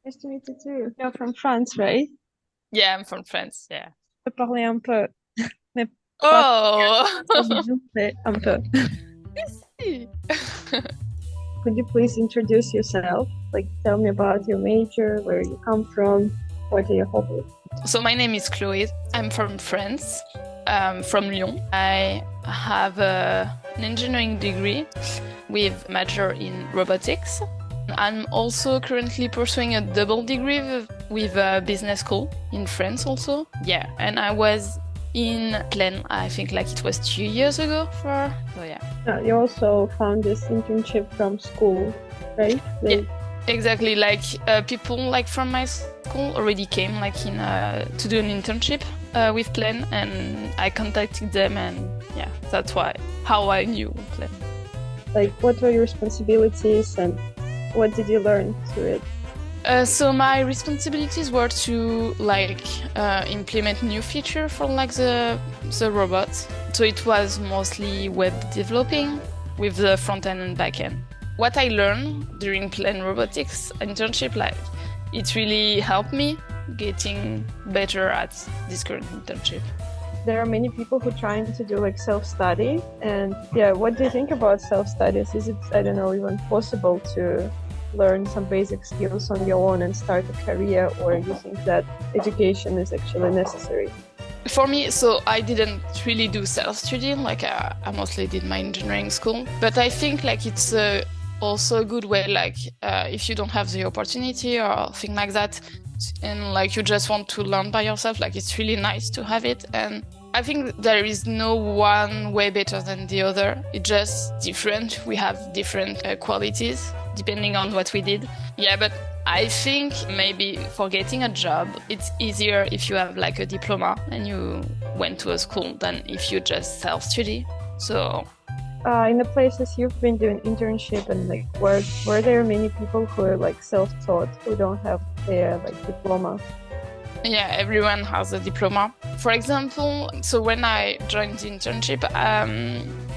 Nice to meet you too. You're from France, right? Yeah, I'm from France, yeah. Je peux parler un peu, mais pas trop Oh! bien, mais un peu. Si. Could you please introduce yourself? Like, tell me about your major, where you come from, what are your hobbies? So my name is Chloé. I'm from France, from Lyon. I have an engineering degree with major in robotics. I'm also currently pursuing a double degree with a business school in France also. Yeah, and I was in PLEN, I think like it was 2 years ago so yeah. You also found this internship from school, right? Yeah, Like, exactly. Like people like from my school already came like in to do an internship with PLEN, and I contacted them, and yeah, that's why how I knew PLEN. what were your responsibilities and what did you learn through it? So my responsibilities were to like implement new feature for like the robot. So it was mostly web developing with the front end and back end. What I learned during PLEN robotics internship, like it really helped me getting better at this current internship. There are many people who trying to do like self-study, and yeah, what do you think about self-studies? Is it, I don't know, even possible to learn some basic skills on your own and start a career, or you think that education is actually necessary? For me, so I didn't really do self-studying, like I mostly did my engineering school, but I think like it's also a good way, like if you don't have the opportunity or thing like that, and like you just want to learn by yourself, like it's really nice to have it. And I think there is no one way better than the other. It's just different. We have different qualities depending on what we did. Yeah, but I think maybe for getting a job, it's easier if you have like a diploma and you went to a school than if you just self-study. So In the places you've been doing internship and like were there many people who are like self-taught who don't have their like diploma? yeah, everyone has a diploma. For example, so when I joined the internship,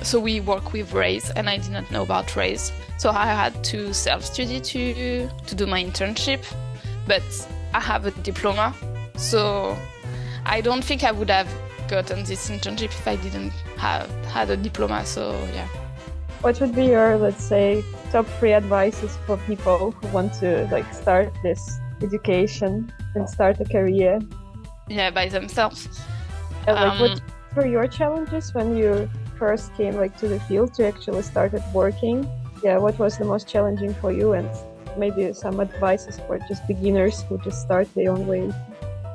so we work with Raise, and I did not know about Raise. So I had to self-study to do my internship, but I have a diploma. So I don't think I would have gotten this internship if I didn't have had a diploma. So yeah. What would be your, let's say, top three advices for people who want to like start this education and start a career? Yeah, by themselves. What were your challenges when you first came like to the field to actually started working? Yeah, what was the most challenging for you, and maybe some advices for just beginners who just start their own way?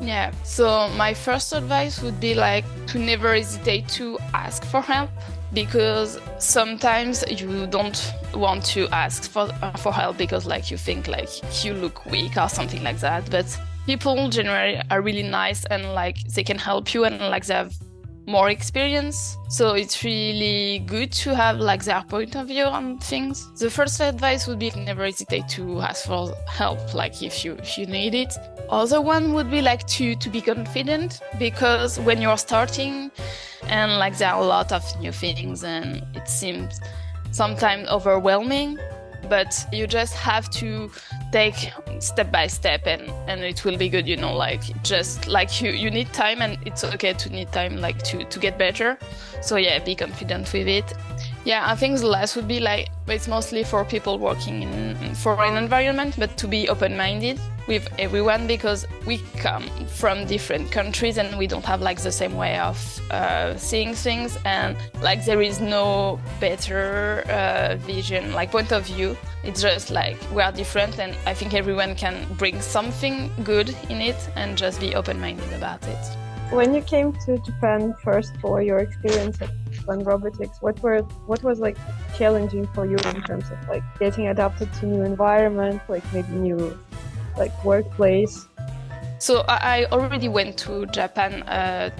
Yeah, so my first advice would be like to never hesitate to ask for help, because sometimes you don't want to ask for help because like you think like you look weak or something like that, but people generally are really nice and like they can help you and like they have more experience. So it's really good to have like their point of view on things. The first advice would be never hesitate to ask for help, like if you need it. Other one would be like to be confident, because when you're starting and like there are a lot of new things and it seems sometimes overwhelming, but you just have to take step by step, and it will be good, like just like you need time, and it's okay to need time like to get better. So yeah, be confident with it. Yeah, I think the last would be like, it's mostly for people working in foreign environment, but to be open-minded with everyone, because we come from different countries and we don't have like the same way of seeing things, and like there is no better vision, like point of view. It's just like we are different, and I think everyone can bring something good in it, and just be open-minded about it. When you came to Japan first for your experience at PLEN Robotics, what was like challenging for you in terms of like getting adapted to new environment, like maybe new like workplace? So I already went to Japan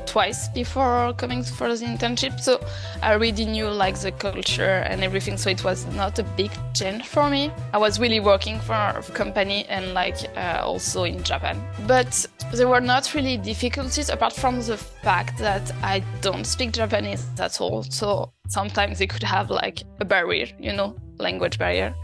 twice before coming for the internship. So I already knew like the culture and everything. So it was not a big change for me. I was really working for a company and like also in Japan. But there were not really difficulties apart from the fact that I don't speak Japanese at all. So sometimes they could have like a barrier, language barrier.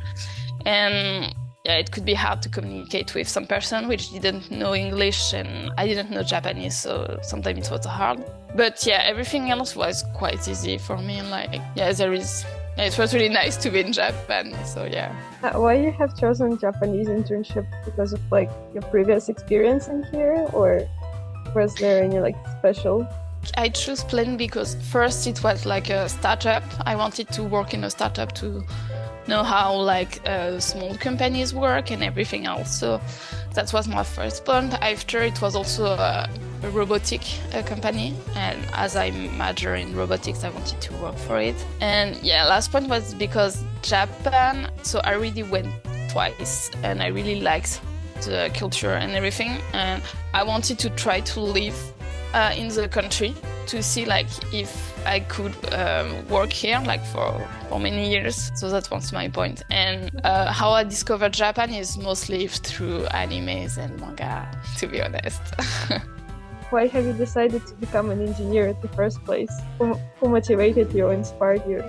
And yeah, it could be hard to communicate with some person which didn't know English and I didn't know Japanese, so sometimes it was hard. But yeah, everything else was quite easy for me. Like, yeah, it was really nice to be in Japan, so yeah. Why you have chosen Japanese internship? Because of like your previous experience in here, or was there any like special? I chose PLEN because first it was like a startup. I wanted to work in a startup to know how like small companies work and everything else. So that was my first point. After it was also a robotic company, and as I major in robotics, I wanted to work for it. And yeah, last point was because Japan. So I really went twice, and I really liked the culture and everything. And I wanted to try to live in the country to see like if I could work here like for many years. So that was my point. And how I discovered Japan is mostly through animes and manga, to be honest. Why have you decided to become an engineer in the first place? Who motivated you or inspired you?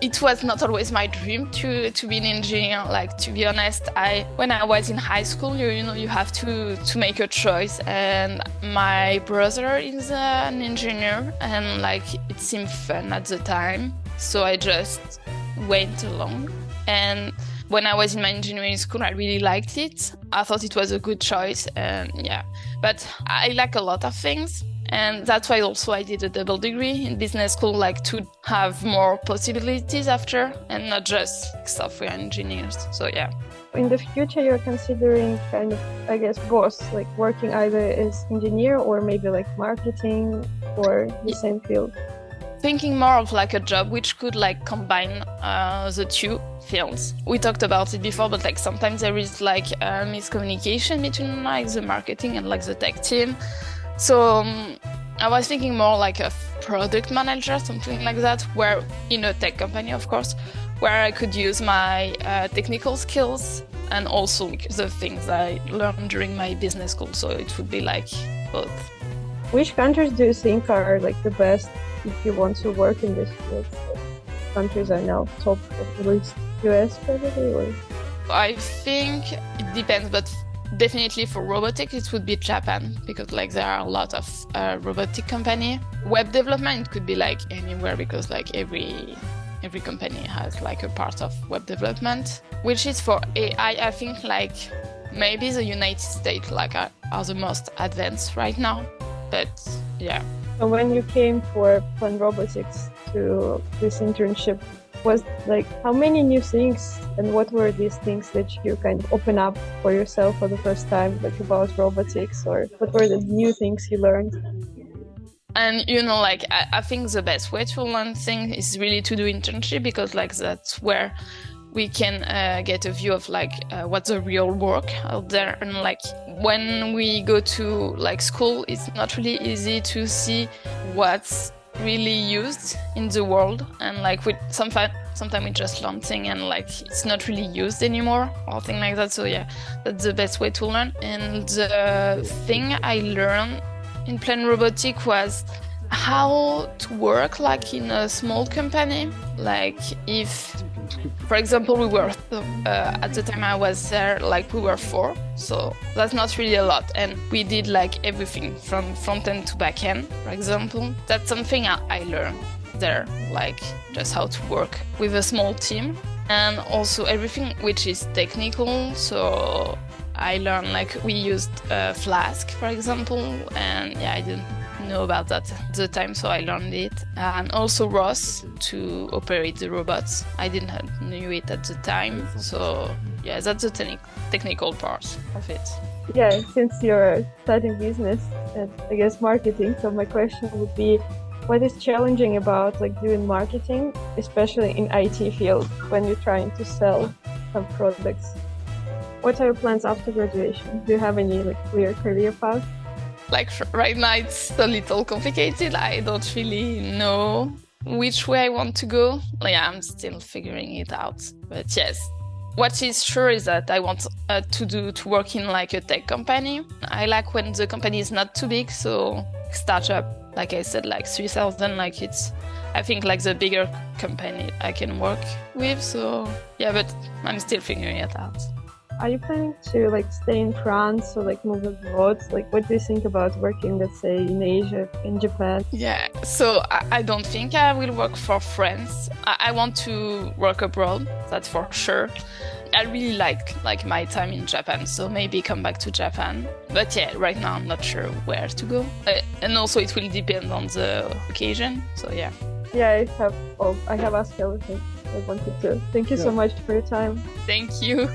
It was not always my dream to be an engineer. Like, to be honest, when I was in high school, you know, you have to make a choice. And my brother is an engineer, and like it seemed fun at the time, so I just went along. And when I was in my engineering school, I really liked it. I thought it was a good choice, and yeah. But I like a lot of things. And that's why also I did a double degree in business school, like to have more possibilities after and not just software engineers. So yeah. In the future, you're considering kind of, I guess, both, like working either as engineer or maybe like marketing or the same field? Thinking more of like a job which could like combine the two fields. We talked about it before, but like sometimes there is like a miscommunication between like the marketing and like the tech team. So I was thinking more like a product manager, something like that, where in a tech company, of course, where I could use my technical skills and also the things I learned during my business school. So it would be like both. Which countries do you think are like the best if you want to work in this field? Countries are now top of the list. US probably, or? I think it depends, but definitely for robotics, it would be Japan, because like there are a lot of robotic company. Web development, it could be like anywhere, because like every company has like a part of web development. Which is for AI, I think like maybe the United States like are the most advanced right now. But yeah. So when you came for PLEN Robotics to this internship, was like how many new things and what were these things that you kind of open up for yourself for the first time, like about robotics, or what were the new things you learned? And you know, like I think the best way to learn things is really to do internship, because like that's where we can get a view of like what's the real work out there. And like when we go to like school, it's not really easy to see what's really used in the world, and like we sometimes we just learn things and like it's not really used anymore or thing like that. So yeah, that's the best way to learn. And the thing I learned in PLEN Robotic was how to work like in a small company. Like if, for example, we were at the time I was there, like we were 4, so that's not really a lot, and we did like everything from front end to back end, for example. That's something I learned there, like just how to work with a small team, and also everything which is technical. So I learned like we used Flask, for example, and yeah, I didn't know about that at the time, so I learned it. And also ROS to operate the robots. I didn't know it at the time, so yeah, that's the technical part of it. Yeah, since you're studying business and I guess marketing, so my question would be, what is challenging about like doing marketing, especially in IT field, when you're trying to sell some products? What are your plans after graduation? Do you have any like clear career path? Like right now it's a little complicated. I don't really know which way I want to go. Like, I'm still figuring it out. But yes, what is sure is that I want to work in like a tech company. I like when the company is not too big, so startup, like I said, like 3,000, like it's, I think like the bigger company I can work with. So yeah, but I'm still figuring it out. are you planning to like stay in France or like move abroad? Like, what do you think about working, let's say, in Asia, in Japan? Yeah, so I don't think I will work for France. I want to work abroad, that's for sure. I really like my time in Japan, so maybe come back to Japan. But yeah, right now I'm not sure where to go. And also it will depend on the occasion, so yeah. Yeah, I have asked everything I wanted to. Thank you so much for your time. Thank you.